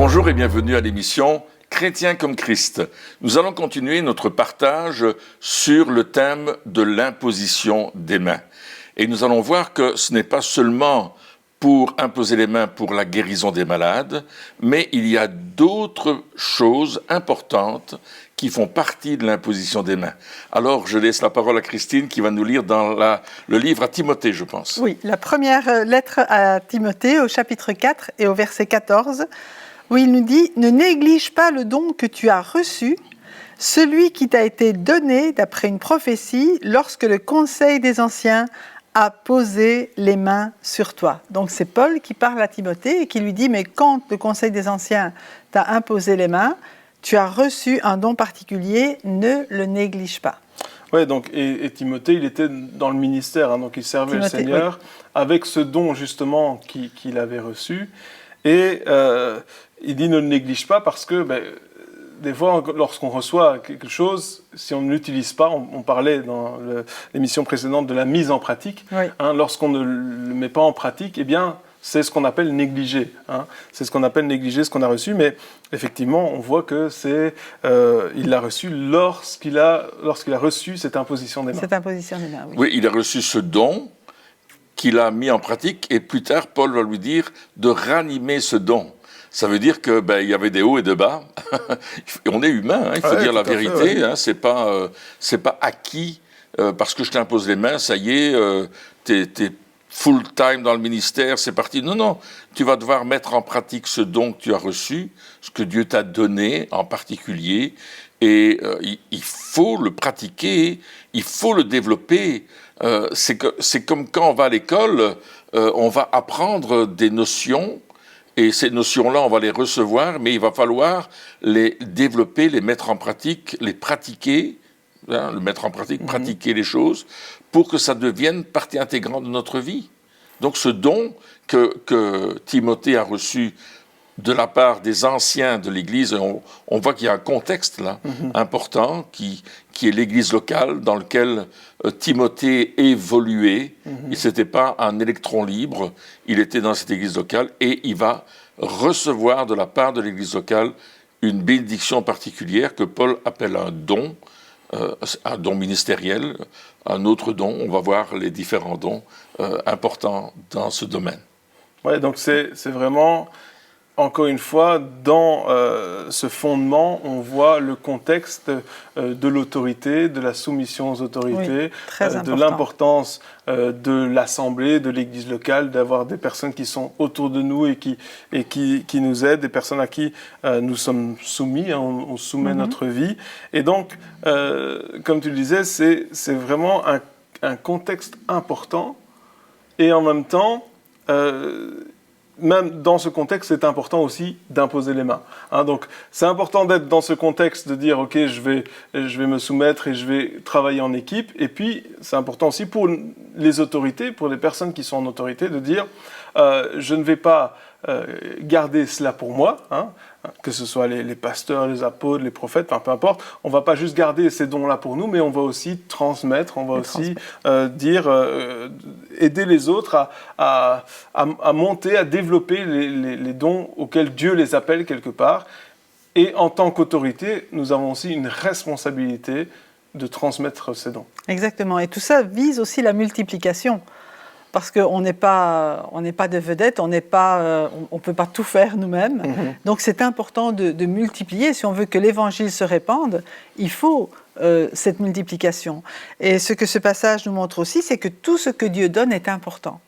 Bonjour et bienvenue à l'émission Chrétien comme Christ. Nous allons continuer notre partage sur le thème de l'imposition des mains. Et nous allons voir que ce n'est pas seulement pour imposer les mains pour la guérison des malades, mais il y a d'autres choses importantes qui font partie de l'imposition des mains. Alors, je laisse la parole à Christine qui va nous lire dans le livre à Timothée, je pense. Oui, la première lettre à Timothée, au chapitre 4 et au verset 14, où il nous dit « Ne néglige pas le don que tu as reçu, celui qui t'a été donné d'après une prophétie, lorsque le conseil des anciens a posé les mains sur toi. » Donc c'est Paul qui parle à Timothée et qui lui dit « Mais quand le conseil des anciens t'a imposé les mains, tu as reçu un don particulier, ne le néglige pas. » Oui, donc, et Timothée, il était dans le ministère, donc il servait le Seigneur avec ce don justement qu'il avait reçu. Et il dit ne le néglige pas parce que des fois, lorsqu'on reçoit quelque chose, si on ne l'utilise pas, on parlait dans l'émission précédente de la mise en pratique, lorsqu'on ne le met pas en pratique, eh bien, c'est ce qu'on appelle négliger. C'est ce qu'on appelle négliger ce qu'on a reçu, mais effectivement, on voit que il l'a reçu lorsqu'il a reçu cette imposition des mains. Cette imposition des mains, oui. Oui, il a reçu ce don qu'il a mis en pratique, et plus tard, Paul va lui dire de ranimer ce don. Ça veut dire que il y avait des hauts et des bas. On est humain, il faut dire la vérité. C'est pas acquis parce que je t'impose les mains. Ça y est, t'es full time dans le ministère, c'est parti. Non, tu vas devoir mettre en pratique ce don que tu as reçu, ce que Dieu t'a donné en particulier, et il faut le pratiquer, il faut le développer. C'est comme quand on va à l'école, on va apprendre des notions. Et ces notions-là, on va les recevoir, mais il va falloir les développer, les mettre en pratique, les pratiquer, le mettre en pratique, pratiquer les choses, pour que ça devienne partie intégrante de notre vie. Donc ce don que Timothée a reçu de la part des anciens de l'Église, on voit qu'il y a un contexte là important, qui est l'Église locale dans lequel Timothée évoluait. Il n'était pas un électron libre, il était dans cette Église locale et il va recevoir de la part de l'Église locale une bénédiction particulière que Paul appelle un don ministériel, un autre don. On va voir les différents dons importants dans ce domaine. Ouais, donc c'est vraiment... Encore une fois, dans ce fondement, on voit le contexte de l'autorité, de la soumission aux autorités, de l'importance de l'assemblée, de l'église locale, d'avoir des personnes qui sont autour de nous et qui nous aident, des personnes à qui nous sommes soumis, on soumet notre vie. Et donc, comme tu le disais, c'est vraiment un contexte important et en même temps... même dans ce contexte, c'est important aussi d'imposer les mains. Donc, c'est important d'être dans ce contexte, de dire, OK, je vais me soumettre et je vais travailler en équipe. Et puis, c'est important aussi pour les autorités, pour les personnes qui sont en autorité, de dire, je ne vais pas garder cela pour moi, que ce soit les pasteurs, les apôtres, les prophètes, peu importe. On ne va pas juste garder ces dons-là pour nous, mais on va aussi transmettre, on va aussi aider les autres à monter, à développer les dons auxquels Dieu les appelle quelque part. Et en tant qu'autorité, nous avons aussi une responsabilité de transmettre ces dons. Exactement. Et tout ça vise aussi la multiplication. Parce qu'on n'est pas des vedettes, on ne peut pas tout faire nous-mêmes. Donc c'est important de multiplier. Si on veut que l'Évangile se répande, il faut cette multiplication. Et ce que ce passage nous montre aussi, c'est que tout ce que Dieu donne est important.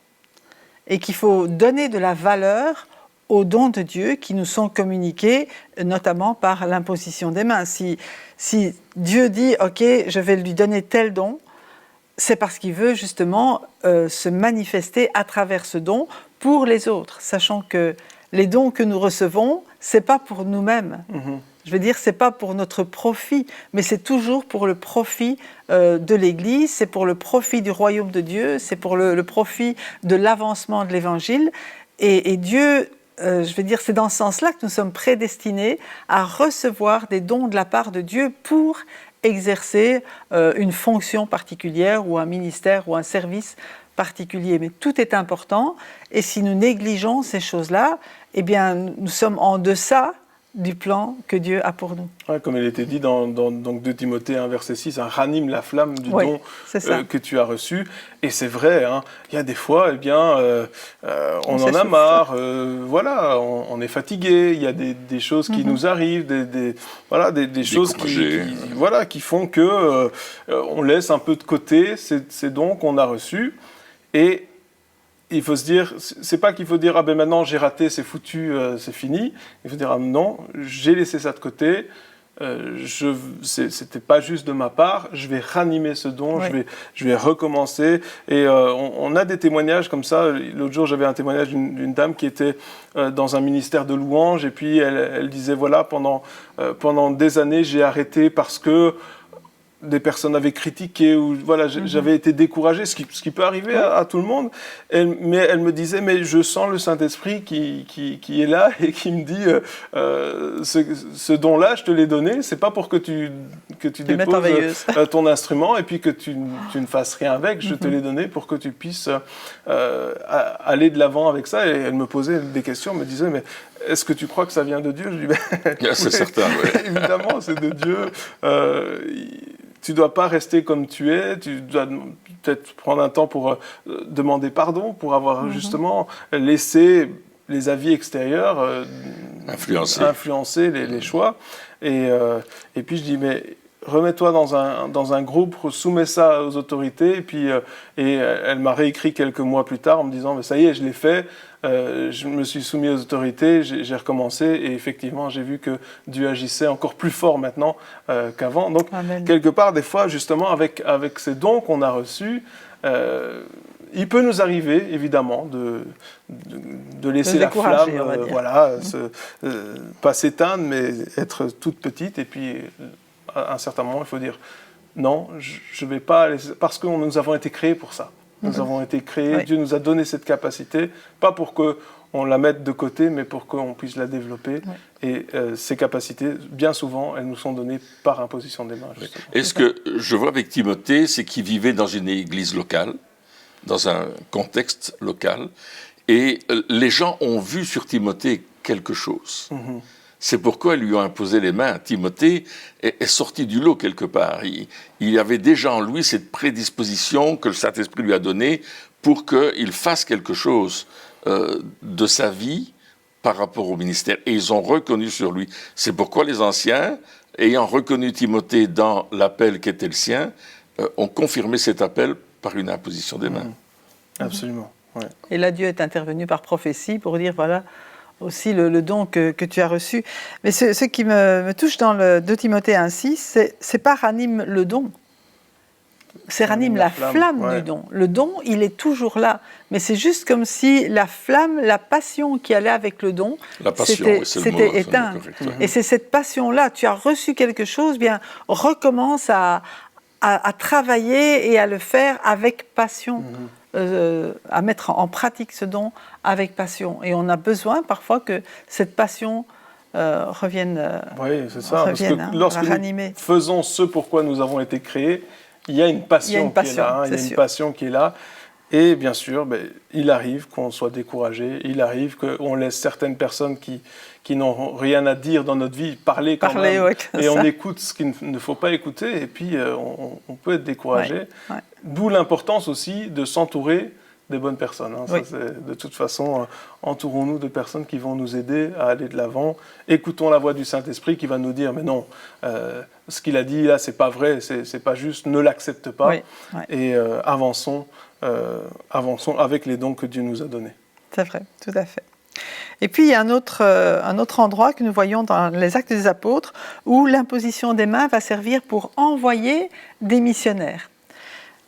Et qu'il faut donner de la valeur aux dons de Dieu qui nous sont communiqués, notamment par l'imposition des mains. Si Dieu dit « Ok, je vais lui donner tel don », c'est parce qu'il veut justement se manifester à travers ce don pour les autres, sachant que les dons que nous recevons, c'est pas pour nous-mêmes. Je veux dire, c'est pas pour notre profit, mais c'est toujours pour le profit de l'Église, c'est pour le profit du royaume de Dieu, c'est pour le profit de l'avancement de l'Évangile. Et Dieu, je veux dire, c'est dans ce sens-là que nous sommes prédestinés à recevoir des dons de la part de Dieu pour exercer une fonction particulière ou un ministère ou un service particulier, mais tout est important. Et si nous négligeons ces choses-là, eh bien, nous sommes en deçà du plan que Dieu a pour nous. Ouais, comme il était dit dans 2 Timothée 1, verset 6, ranime la flamme du don que tu as reçu. Et c'est vrai, hein, il y a des fois, eh bien, on en a marre, voilà, on est fatigué, il y a des choses qui nous arrivent, des choses qui font que on laisse un peu de côté ces dons qu'on a reçus. Et il faut se dire, c'est pas qu'il faut dire, ah ben maintenant j'ai raté, c'est foutu, c'est fini. Il faut dire, ah non, j'ai laissé ça de côté, c'était pas juste de ma part, je vais ranimer ce don, je vais recommencer. Et on a des témoignages comme ça. L'autre jour, j'avais un témoignage d'une dame qui était dans un ministère de louange, et puis elle disait, voilà, pendant des années, j'ai arrêté parce que des personnes avaient critiqué, ou voilà, j'avais été découragé, ce qui peut arriver à tout le monde. Mais elle me disait, mais je sens le Saint-Esprit qui est là et qui me dit, ce don-là, je te l'ai donné, c'est pas pour que tu déposes ton instrument et puis que tu ne fasses rien avec, je te l'ai donné pour que tu puisses aller de l'avant avec ça. Et elle me posait des questions, elle me disait, mais est-ce que tu crois que ça vient de Dieu? Je dis, c'est certain, évidemment, c'est de Dieu. Tu ne dois pas rester comme tu es, tu dois peut-être prendre un temps pour demander pardon, pour avoir justement laissé les avis extérieurs influencer les choix. Et puis je dis, mais remets-toi dans un groupe, soumets ça aux autorités. Et elle m'a réécrit quelques mois plus tard en me disant, mais ça y est, je l'ai fait. Je me suis soumis aux autorités, j'ai recommencé, et effectivement, j'ai vu que Dieu agissait encore plus fort maintenant qu'avant. Donc, quelque part, des fois, justement, avec ces dons qu'on a reçus, il peut nous arriver, évidemment, de laisser la flamme, pas s'éteindre, mais être toute petite. Et puis, à un certain moment, il faut dire, non, je ne vais pas laisser, parce que nous avons été créés pour ça. Nous avons été créés, Dieu nous a donné cette capacité, pas pour qu'on la mette de côté, mais pour qu'on puisse la développer. Et ces capacités, bien souvent, elles nous sont données par imposition des mains. Et ce que je vois avec Timothée, c'est qu'il vivait dans une église locale, dans un contexte local, et les gens ont vu sur Timothée quelque chose. C'est pourquoi ils lui ont imposé les mains. Timothée est sorti du lot quelque part. Il y avait déjà en lui cette prédisposition que le Saint-Esprit lui a donnée pour qu'il fasse quelque chose de sa vie par rapport au ministère. Et ils ont reconnu sur lui. C'est pourquoi les anciens, ayant reconnu Timothée dans l'appel qui était le sien, ont confirmé cet appel par une imposition des mains. Absolument. Ouais. Et là, Dieu est intervenu par prophétie pour dire, voilà, aussi le don que tu as reçu. Mais ce qui me touche dans le 2 Timothée 1,6, c'est pas ranime le don, c'est ranime la flamme du don. Le don, il est toujours là, mais c'est juste comme si la flamme, la passion qui allait avec le don, c'était éteinte. Et c'est cette passion-là, tu as reçu quelque chose, bien recommence à travailler et à le faire avec passion. À mettre en pratique ce don avec passion. Et on a besoin parfois que cette passion revienne. Oui, c'est ça. Parce que lorsque nous faisons ce pourquoi nous avons été créés, il y a une passion qui est là. Il y a une passion qui est là. Et bien sûr, il arrive qu'on soit découragé. Il arrive qu'on laisse certaines personnes qui n'ont rien à dire dans notre vie parler quand même. Et on écoute ce qu'il ne faut pas écouter. Et puis, on peut être découragé. D'où l'importance aussi de s'entourer des bonnes personnes. Ça, de toute façon, entourons-nous de personnes qui vont nous aider à aller de l'avant. Écoutons la voix du Saint-Esprit qui va nous dire, mais non, ce qu'il a dit là, c'est pas vrai, c'est pas juste, ne l'accepte pas. Et avançons avec les dons que Dieu nous a donnés. C'est vrai, tout à fait. Et puis, il y a un autre endroit que nous voyons dans les Actes des Apôtres où l'imposition des mains va servir pour envoyer des missionnaires.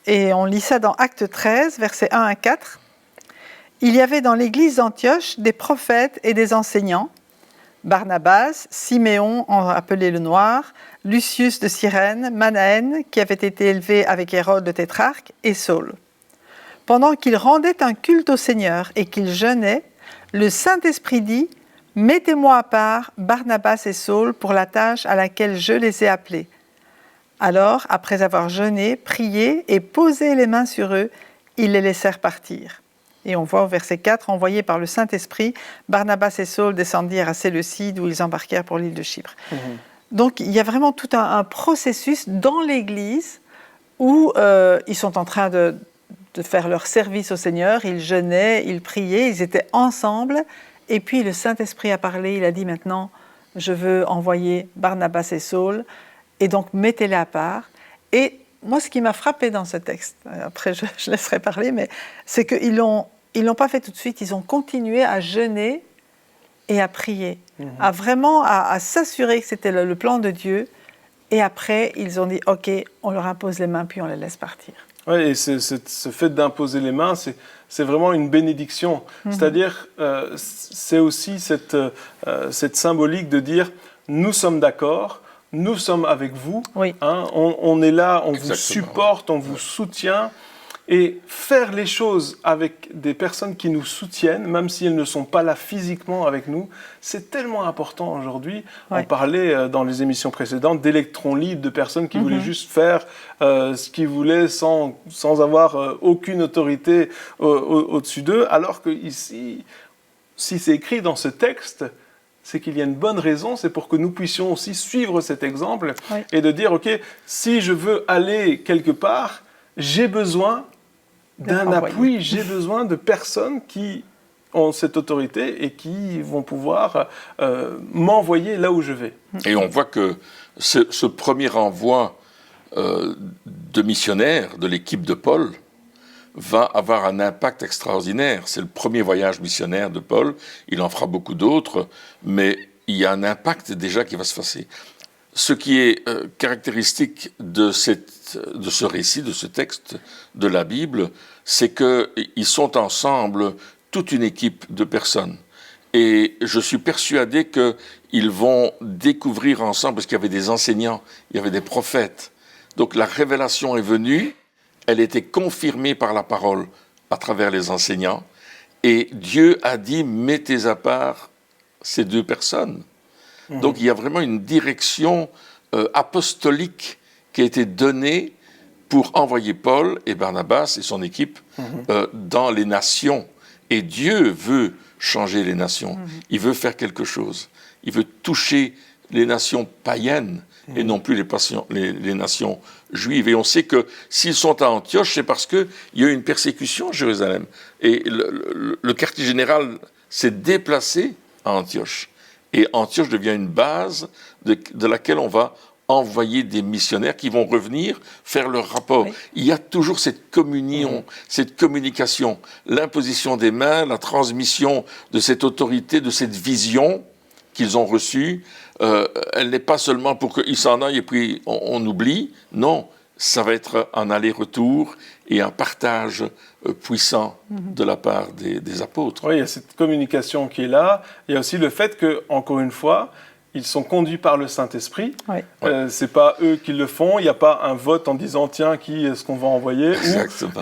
Et on lit ça dans Actes 13, versets 1 à 4. « Il y avait dans l'église d'Antioche des prophètes et des enseignants, Barnabas, Siméon, appelé le Noir, Lucius de Cyrène, Manaën, qui avait été élevé avec Hérode le tétrarque, et Saul. Pendant qu'ils rendaient un culte au Seigneur et qu'ils jeûnaient, le Saint-Esprit dit « Mettez-moi à part Barnabas et Saul pour la tâche à laquelle je les ai appelés. » Alors, après avoir jeûné, prié et posé les mains sur eux, ils les laissèrent partir. Et on voit au verset 4, envoyés par le Saint-Esprit, Barnabas et Saul descendirent à Séleucide où ils embarquèrent pour l'île de Chypre. Donc il y a vraiment tout un processus dans l'Église où ils sont en train de faire leur service au Seigneur, ils jeûnaient, ils priaient, ils étaient ensemble. Et puis le Saint-Esprit a parlé, il a dit maintenant, je veux envoyer Barnabas et Saul, et donc mettez-les à part. Et moi, ce qui m'a frappé dans ce texte, après je laisserai parler, mais c'est qu'ils l'ont pas fait tout de suite, ils ont continué à jeûner et à prier, à vraiment à s'assurer que c'était le plan de Dieu. Et après, ils ont dit, OK, on leur impose les mains, puis on les laisse partir. Oui, et ce fait d'imposer les mains, c'est vraiment une bénédiction. C'est-à-dire, c'est aussi cette symbolique de dire, nous sommes d'accord, nous sommes avec vous, oui. On est là, on Exactement, vous supporte, on vous soutient. Et faire les choses avec des personnes qui nous soutiennent, même si elles ne sont pas là physiquement avec nous, c'est tellement important aujourd'hui. On parlait dans les émissions précédentes d'électrons libres, de personnes qui voulaient juste faire ce qu'ils voulaient sans avoir aucune autorité au-dessus d'eux, alors que ici, si c'est écrit dans ce texte, c'est qu'il y a une bonne raison, c'est pour que nous puissions aussi suivre cet exemple et de dire, OK, si je veux aller quelque part, j'ai besoin d'un appui, j'ai besoin de personnes qui ont cette autorité et qui vont pouvoir m'envoyer là où je vais. Et on voit que ce premier envoi de missionnaires de l'équipe de Paul va avoir un impact extraordinaire. C'est le premier voyage missionnaire de Paul, il en fera beaucoup d'autres, mais il y a un impact déjà qui va se passer. Ce qui est caractéristique de ce récit, de ce texte de la Bible, c'est qu'ils sont ensemble, toute une équipe de personnes. Et je suis persuadé qu'ils vont découvrir ensemble, parce qu'il y avait des enseignants, il y avait des prophètes. Donc la révélation est venue, elle était confirmée par la parole à travers les enseignants. Et Dieu a dit, mettez à part ces deux personnes. Donc il y a vraiment une direction apostolique qui a été donnée pour envoyer Paul et Barnabas et son équipe dans les nations. Et Dieu veut changer les nations. Il veut faire quelque chose. Il veut toucher les nations païennes et non plus les nations juives. Et on sait que s'ils sont à Antioche, c'est parce qu'il y a eu une persécution à Jérusalem. Et le quartier général s'est déplacé à Antioche. Et Antioche devient une base de laquelle on va envoyer des missionnaires qui vont revenir faire leur rapport. Oui. Il y a toujours cette communion, cette communication, l'imposition des mains, la transmission de cette autorité, de cette vision qu'ils ont reçue. Elle n'est pas seulement pour qu'ils s'en aillent et puis on oublie. Non, ça va être un aller-retour et un partage puissant de la part des apôtres. Oui, il y a cette communication qui est là. Il y a aussi le fait que, encore une fois, ils sont conduits par le Saint-Esprit. Oui. C'est pas eux qui le font. Il n'y a pas un vote en disant tiens, qui est-ce qu'on va envoyer.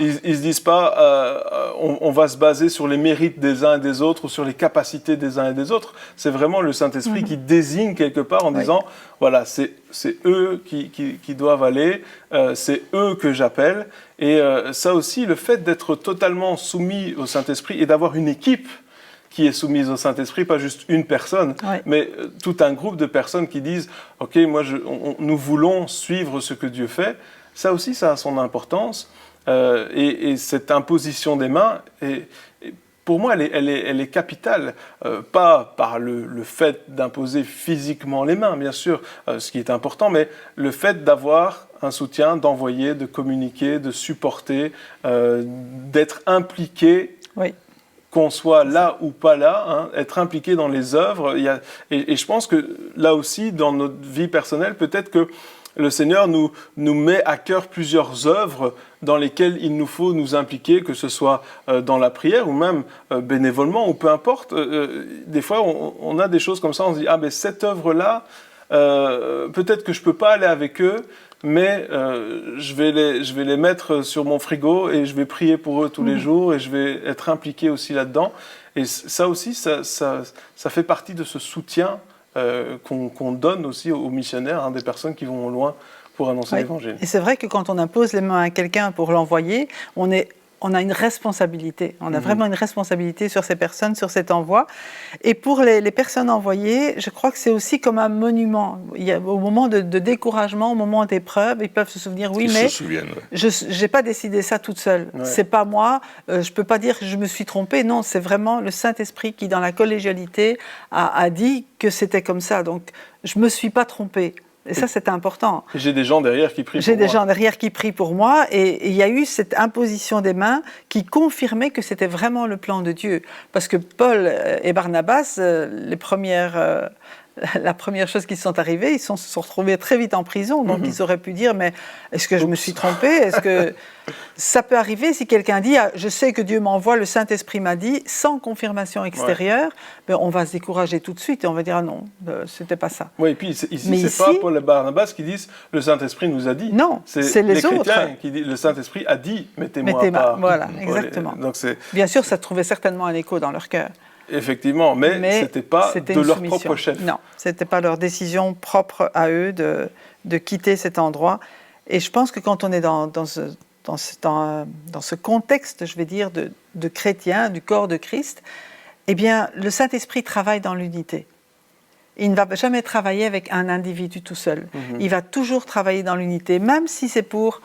Ils se disent pas on va se baser sur les mérites des uns et des autres ou sur les capacités des uns et des autres. C'est vraiment le Saint-Esprit qui désigne quelque part en disant voilà, c'est eux qui doivent aller, c'est eux que j'appelle. Et ça aussi, le fait d'être totalement soumis au Saint-Esprit et d'avoir une équipe qui est soumise au Saint-Esprit, pas juste une personne, mais tout un groupe de personnes qui disent « Ok, nous voulons suivre ce que Dieu fait », ça aussi, ça a son importance. Et cette imposition des mains, pour moi, elle est capitale. Pas par le fait d'imposer physiquement les mains, bien sûr, ce qui est important, mais le fait d'avoir un soutien, d'envoyer, de communiquer, de supporter, d'être impliqué. Oui. Qu'on soit là ou pas là, être impliqué dans les œuvres. Et je pense que là aussi, dans notre vie personnelle, peut-être que le Seigneur nous met à cœur plusieurs œuvres dans lesquelles il nous faut nous impliquer, que ce soit dans la prière ou même bénévolement, ou peu importe. Des fois, on a des choses comme ça, on se dit « Ah, ben cette œuvre-là, peut-être que je ne peux pas aller avec eux, mais je vais les mettre sur mon frigo et je vais prier pour eux tous les jours et je vais être impliqué aussi là-dedans. » Et ça aussi, ça fait partie de ce soutien qu'on donne aussi aux missionnaires, des personnes qui vont loin pour annoncer l'Évangile. Et c'est vrai que quand on impose les mains à quelqu'un pour l'envoyer, on est on a une responsabilité. On a vraiment une responsabilité sur ces personnes, sur cet envoi. Et pour les personnes envoyées, je crois que c'est aussi comme un monument. Au moment de découragement, au moment d'épreuve, ils peuvent se souvenir, oui, mais je n'ai pas décidé ça toute seule. Ouais. C'est pas moi. Je ne peux pas dire que je me suis trompée. Non, c'est vraiment le Saint-Esprit qui, dans la collégialité, a dit que c'était comme ça. Donc, je ne me suis pas trompée. Et ça, c'est important. J'ai des gens derrière qui prient pour moi. J'ai des gens derrière qui prient pour moi. Et il y a eu cette imposition des mains qui confirmait que c'était vraiment le plan de Dieu. Parce que Paul et Barnabas, la première chose qui sont arrivés, ils se sont retrouvés très vite en prison. Donc, ils auraient pu dire, mais est-ce que je me suis trompé? Est-ce que ça peut arriver si quelqu'un dit, je sais que Dieu m'envoie, le Saint-Esprit m'a dit, sans confirmation extérieure, ben, on va se décourager tout de suite et on va dire, non, c'était pas ça. Oui, et puis ici, c'est pas Paul et Barnabas qui disent, le Saint-Esprit nous a dit. Non, c'est les autres. Chrétiens qui disent, le Saint-Esprit a dit, mettez-moi à part. Voilà, exactement. Donc bien sûr, ça trouvait certainement un écho dans leur cœur. Effectivement, mais ce n'était pas de leur propre chef. Non, ce n'était pas leur décision propre à eux de quitter cet endroit. Et je pense que quand on est dans ce contexte, je vais dire, de chrétiens, du corps de Christ, eh bien, le Saint-Esprit travaille dans l'unité. Il ne va jamais travailler avec un individu tout seul. Il va toujours travailler dans l'unité, même si c'est pour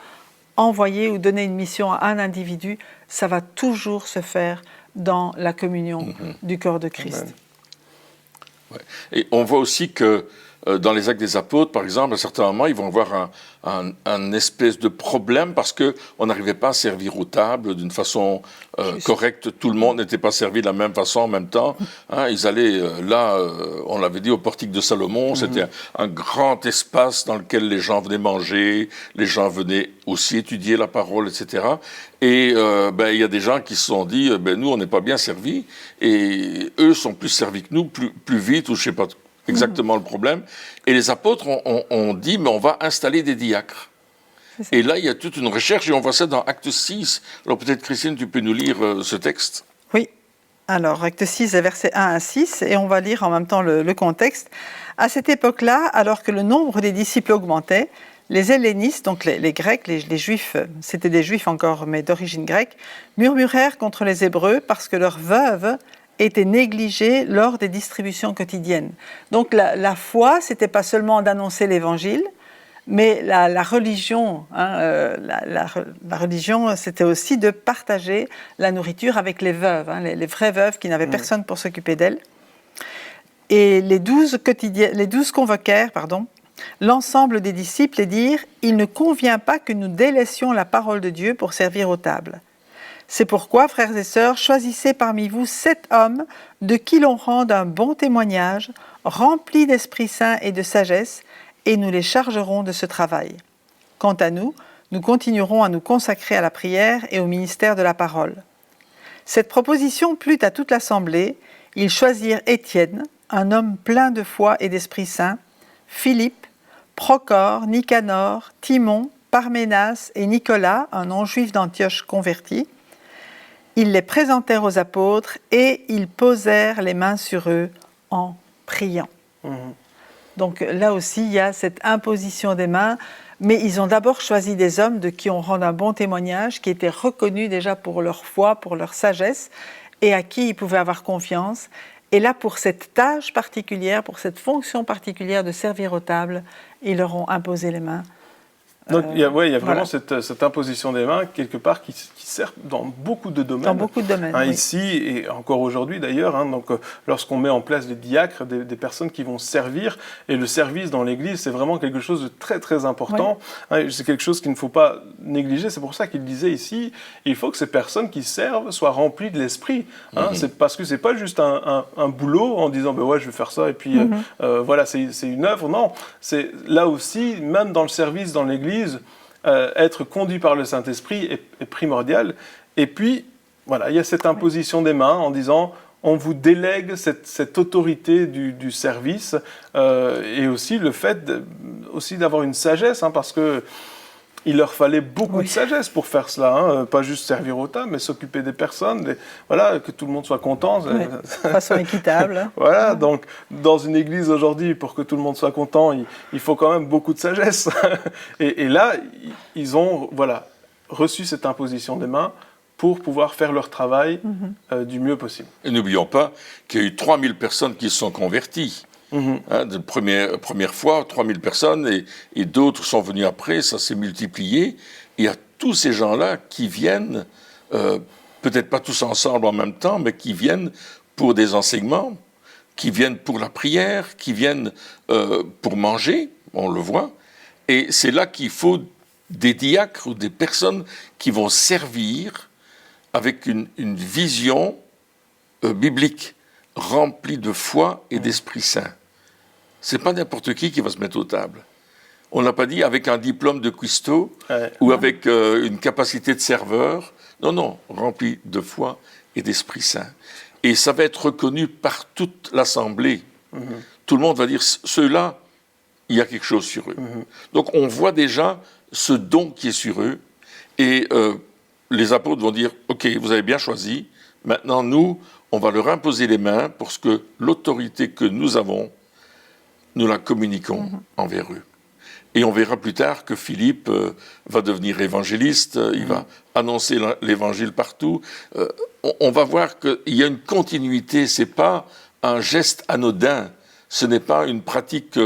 envoyer ou donner une mission à un individu, ça va toujours se faire dans la communion du corps de Christ. Ouais. Et on voit aussi que dans les Actes des Apôtres, par exemple, à certains moments, ils vont avoir un espèce de problème parce qu'on n'arrivait pas à servir aux tables d'une façon correcte. Tout le monde n'était pas servi de la même façon en même temps. Hein, ils allaient on l'avait dit, au portique de Salomon. C'était un grand espace dans lequel les gens venaient manger, les gens venaient aussi étudier la parole, etc. Et il y a des gens qui se sont dit, nous, on n'est pas bien servis, et eux sont plus servis que nous, plus vite, ou je ne sais pas exactement le problème. Et les apôtres ont dit, mais on va installer des diacres. Et là, il y a toute une recherche, et on voit ça dans Acte 6. Alors peut-être, Christine, tu peux nous lire ce texte? Oui. Alors, Acte 6, versets 1 à 6, et on va lire en même temps le contexte. À cette époque-là, alors que le nombre des disciples augmentait, les hellénistes, donc les Grecs, les Juifs, c'était des Juifs encore, mais d'origine grecque, murmurèrent contre les Hébreux parce que leurs veuves étaient négligées lors des distributions quotidiennes. Donc la foi, ce n'était pas seulement d'annoncer l'Évangile, mais la religion, la religion, c'était aussi de partager la nourriture avec les veuves, les vraies veuves qui n'avaient personne pour s'occuper d'elles. Et les 12 convoquèrent, l'ensemble des disciples et dirent « Il ne convient pas que nous délaissions la parole de Dieu pour servir aux tables. C'est pourquoi, frères et sœurs, choisissez parmi vous 7 hommes de qui l'on rende un bon témoignage, remplis d'Esprit Saint et de sagesse, et nous les chargerons de ce travail. Quant à nous, nous continuerons à nous consacrer à la prière et au ministère de la parole. » Cette proposition plut à toute l'assemblée. Ils choisirent Étienne, un homme plein de foi et d'Esprit Saint, Philippe, Procor, Nicanor, Timon, Parménas et Nicolas, un non-juif d'Antioche converti. Ils les présentèrent aux apôtres et ils posèrent les mains sur eux en priant. Donc là aussi, il y a cette imposition des mains, mais ils ont d'abord choisi des hommes de qui on rend un bon témoignage, qui étaient reconnus déjà pour leur foi, pour leur sagesse, et à qui ils pouvaient avoir confiance. Et là, pour cette tâche particulière, pour cette fonction particulière de servir aux tables, ils leur ont imposé les mains. Donc il y a vraiment cette imposition des mains, quelque part, qui sert dans beaucoup de domaines. Dans beaucoup de domaines, oui. Ici, et encore aujourd'hui d'ailleurs, donc lorsqu'on met en place des diacres, des personnes qui vont servir, et le service dans l'Église, c'est vraiment quelque chose de très très important. Oui. C'est quelque chose qu'il ne faut pas négliger. C'est pour ça qu'il disait ici, il faut que ces personnes qui servent soient remplies de l'Esprit. C'est parce que c'est pas juste un boulot en disant ouais, je vais faire ça, et puis voilà, c'est une œuvre. Non, c'est là aussi, même dans le service dans l'Église, être conduit par le Saint-Esprit est primordial. Et puis, voilà, il y a cette imposition des mains en disant on vous délègue cette autorité du service, et aussi le fait aussi d'avoir une sagesse, parce que il leur fallait beaucoup de sagesse pour faire cela, pas juste servir aux tables, mais s'occuper des personnes, voilà, que tout le monde soit content. De façon équitable. Voilà, donc dans une église aujourd'hui, pour que tout le monde soit content, il faut quand même beaucoup de sagesse. Et là, ils ont reçu cette imposition des mains pour pouvoir faire leur travail du mieux possible. Et n'oublions pas qu'il y a eu 3000 personnes qui se sont converties. De première fois, 3000 personnes, et d'autres sont venus après, ça s'est multiplié. Et il y a tous ces gens-là qui viennent, peut-être pas tous ensemble en même temps, mais qui viennent pour des enseignements, qui viennent pour la prière, qui viennent pour manger, on le voit. Et c'est là qu'il faut des diacres ou des personnes qui vont servir avec une vision biblique, remplie de foi et d'Esprit Saint. C'est pas n'importe qui va se mettre aux tables. On n'a pas dit avec un diplôme de cuistot ou avec une capacité de serveur. Non, rempli de foi et d'Esprit Saint. Et ça va être reconnu par toute l'Assemblée. Tout le monde va dire, ceux-là, il y a quelque chose sur eux. Donc on voit déjà ce don qui est sur eux. Et les apôtres vont dire, ok, vous avez bien choisi. Maintenant, nous, on va leur imposer les mains pour que l'autorité que nous avons, nous la communiquons envers eux. Et on verra plus tard que Philippe va devenir évangéliste, il va annoncer l'évangile partout. On va voir qu'il y a une continuité, ce n'est pas un geste anodin, ce n'est pas une pratique,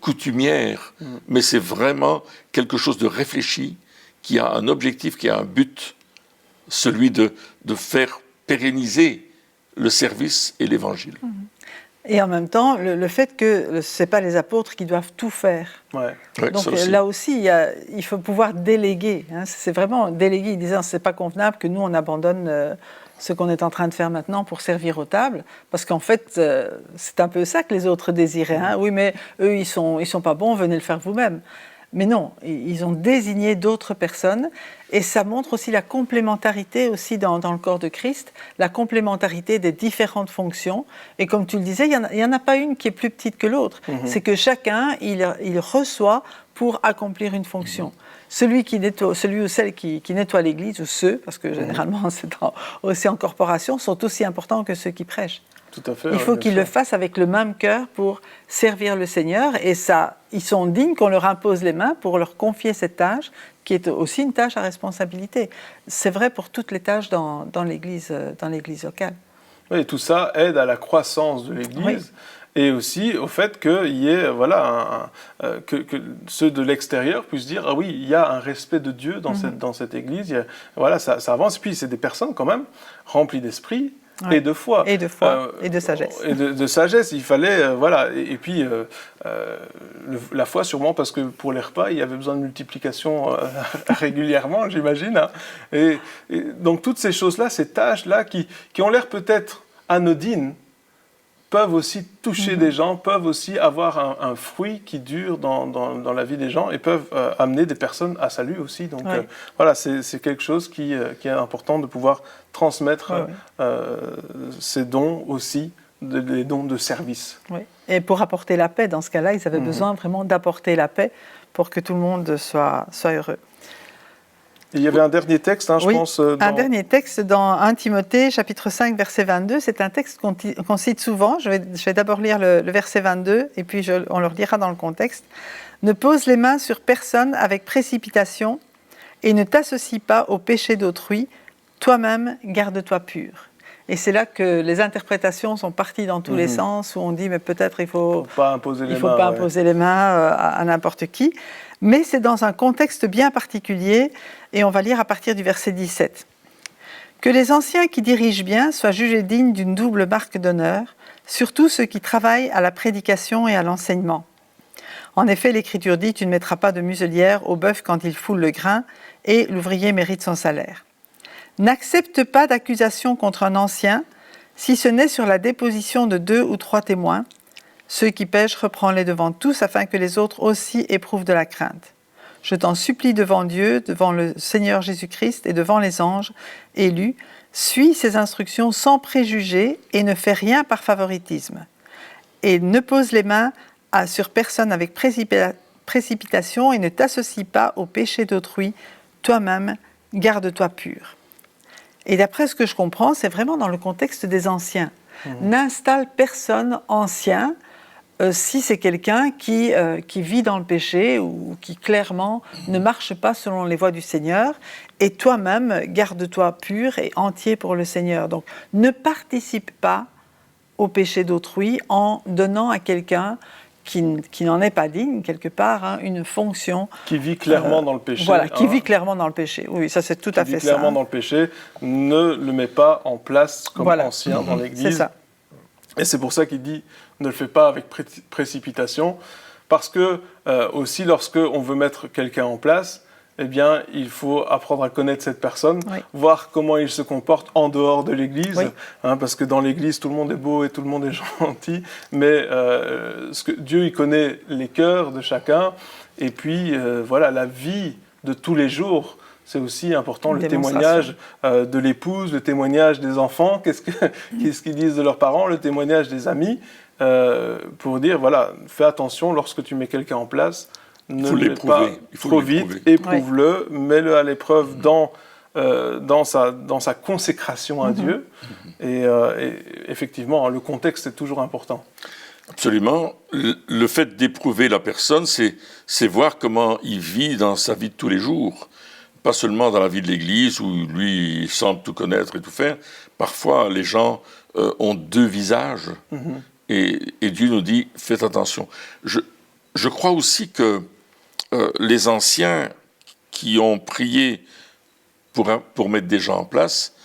coutumière, mais c'est vraiment quelque chose de réfléchi, qui a un objectif, qui a un but, celui de faire pérenniser le service et l'évangile. Et en même temps, le fait que ce n'est pas les apôtres qui doivent tout faire. Ouais. Donc là aussi, il faut pouvoir déléguer. C'est vraiment déléguer, disant ce n'est pas convenable que nous, on abandonne ce qu'on est en train de faire maintenant pour servir aux tables. Parce qu'en fait, c'est un peu ça que les autres désiraient. Oui, mais eux, ils sont pas bons, venez le faire vous-même. Mais non, ils ont désigné d'autres personnes et ça montre aussi la complémentarité aussi dans le corps de Christ, la complémentarité des différentes fonctions. Et comme tu le disais, il n'y en a pas une qui est plus petite que l'autre. C'est que chacun, il reçoit pour accomplir une fonction. Celui ou celle qui nettoie l'église, ou ceux, parce que généralement c'est aussi en corporation, sont aussi importants que ceux qui prêchent. Tout à fait. Il faut qu'ils le fassent avec le même cœur pour servir le Seigneur. Et ça, ils sont dignes qu'on leur impose les mains pour leur confier cette tâche, qui est aussi une tâche à responsabilité. C'est vrai pour toutes les tâches dans l'Église locale. Oui, et tout ça aide à la croissance de l'Église. Oui. Et aussi au fait qu'il y ait, que ceux de l'extérieur puissent dire, ah oui, il y a un respect de Dieu dans cette Église. Ça avance. Et puis c'est des personnes quand même remplies d'esprit. Ouais. Et de foi. Et de foi, et de sagesse. Et de sagesse, il fallait, Et puis, la foi, sûrement, parce que pour les repas, il y avait besoin de multiplication régulièrement, j'imagine. Hein. Et donc, toutes ces choses-là, ces tâches-là, qui ont l'air peut-être anodines, peuvent aussi toucher des gens, peuvent aussi avoir un fruit qui dure dans la vie des gens et peuvent amener des personnes à salut aussi. Donc c'est quelque chose qui est important de pouvoir transmettre ces dons aussi, des dons de service. Oui. Et pour apporter la paix, dans ce cas-là, ils avaient besoin vraiment d'apporter la paix pour que tout le monde soit heureux. Et il y avait un dernier texte, je pense. Un dernier texte dans 1 Timothée, chapitre 5, verset 22. C'est un texte qu'on cite souvent. Je vais d'abord lire le verset 22 et puis on le relira dans le contexte. « Ne pose les mains sur personne avec précipitation et ne t'associe pas au péché d'autrui. Toi-même, garde-toi pur. » Et c'est là que les interprétations sont parties dans tous les sens, où on dit, mais peut-être il ne faut pas imposer les mains à n'importe qui. Mais c'est dans un contexte bien particulier, et on va lire à partir du verset 17. « Que les anciens qui dirigent bien soient jugés dignes d'une double marque d'honneur, surtout ceux qui travaillent à la prédication et à l'enseignement. En effet, l'Écriture dit « Tu ne mettras pas de muselière au bœuf quand il foule le grain, et l'ouvrier mérite son salaire. » N'accepte pas d'accusation contre un ancien, si ce n'est sur la déposition de 2 ou 3 témoins. Ceux qui pêchent, reprends-les devant tous, afin que les autres aussi éprouvent de la crainte. Je t'en supplie devant Dieu, devant le Seigneur Jésus-Christ et devant les anges élus, suis ces instructions sans préjugés et ne fais rien par favoritisme. Et ne pose les mains sur personne avec précipitation et ne t'associe pas au péché d'autrui. Toi-même, garde-toi pur. » Et d'après ce que je comprends, c'est vraiment dans le contexte des anciens. N'installe personne ancien si c'est quelqu'un qui vit dans le péché ou qui clairement ne marche pas selon les voies du Seigneur. Et toi-même, garde-toi pur et entier pour le Seigneur. Donc, ne participe pas au péché d'autrui en donnant à quelqu'un qui n'en est pas digne, quelque part, une fonction. Qui vit clairement dans le péché. Voilà, qui vit clairement dans le péché. Oui, ça c'est tout à fait ça. Qui vit clairement dans le péché, ne le met pas en place comme ancien dans l'Église. C'est ça. Et c'est pour ça qu'il dit, ne le fais pas avec précipitation, parce que aussi lorsqu'on veut mettre quelqu'un en place, eh bien, il faut apprendre à connaître cette personne, voir comment il se comporte en dehors de l'Église, parce que dans l'Église, tout le monde est beau et tout le monde est gentil, mais Dieu, il connaît les cœurs de chacun, et puis, voilà, la vie de tous les jours, c'est aussi important, le témoignage de l'épouse, le témoignage des enfants, qu'est-ce qu'ils disent de leurs parents, le témoignage des amis, pour dire, voilà, fais attention lorsque tu mets quelqu'un en place, ne le mets pas trop vite, éprouve-le, mets-le à l'épreuve dans sa consécration à Dieu. Et effectivement, le contexte est toujours important. Absolument. Le fait d'éprouver la personne, c'est voir comment il vit dans sa vie de tous les jours. Pas seulement dans la vie de l'Église, où lui, il semble tout connaître et tout faire. Parfois, les gens ont deux visages. Et Dieu nous dit, faites attention. Je crois aussi que les anciens qui ont prié pour mettre des gens en place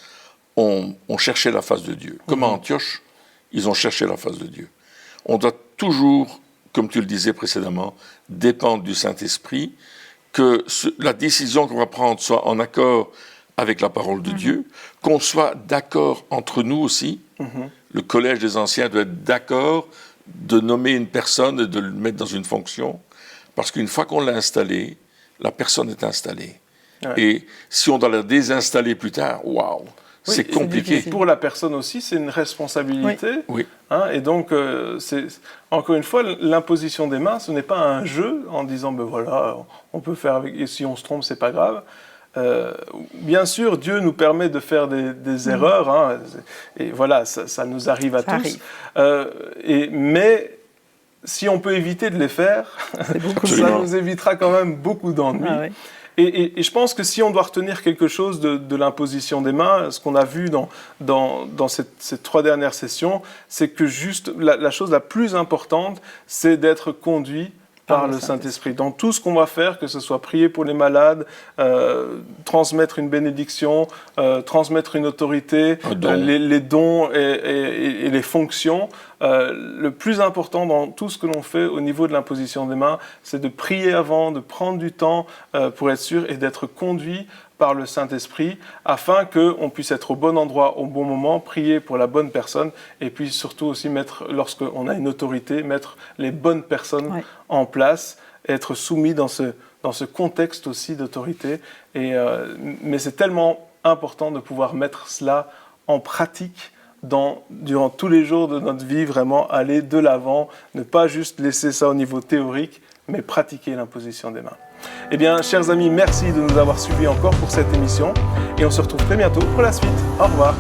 ont cherché la face de Dieu. Comme à Antioche, ils ont cherché la face de Dieu. On doit toujours, comme tu le disais précédemment, dépendre du Saint-Esprit, que la décision qu'on va prendre soit en accord avec la parole de Dieu, qu'on soit d'accord entre nous aussi. Le collège des anciens doit être d'accord de nommer une personne et de le mettre dans une fonction, parce qu'une fois qu'on l'a installé, la personne est installée. Et si on doit la désinstaller plus tard, waouh, c'est compliqué. Pour la personne aussi, c'est une responsabilité. Et donc, encore une fois, l'imposition des mains, ce n'est pas un jeu en disant, ben voilà, on peut faire avec, et si on se trompe, c'est pas grave. Bien sûr, Dieu nous permet de faire des erreurs, et voilà, ça nous arrive à tous. Mais si on peut éviter de les faire, ça nous évitera quand même beaucoup d'ennuis. Et je pense que si on doit retenir quelque chose de l'imposition des mains, ce qu'on a vu dans ces 3 dernières sessions, c'est que juste la chose la plus importante, c'est d'être conduit par le Saint-Esprit. Dans tout ce qu'on va faire, que ce soit prier pour les malades, transmettre une bénédiction, transmettre une autorité, les dons et les fonctions, le plus important dans tout ce que l'on fait au niveau de l'imposition des mains, c'est de prier avant, de prendre du temps pour être sûr et d'être conduit par le Saint-Esprit, afin qu'on puisse être au bon endroit, au bon moment, prier pour la bonne personne, et puis surtout aussi lorsqu'on a une autorité, mettre les bonnes personnes en place, être soumis dans ce contexte aussi d'autorité. Mais c'est tellement important de pouvoir mettre cela en pratique durant tous les jours de notre vie, vraiment aller de l'avant, ne pas juste laisser ça au niveau théorique, mais pratiquer l'imposition des mains. Eh bien, chers amis, merci de nous avoir suivis encore pour cette émission et on se retrouve très bientôt pour la suite. Au revoir.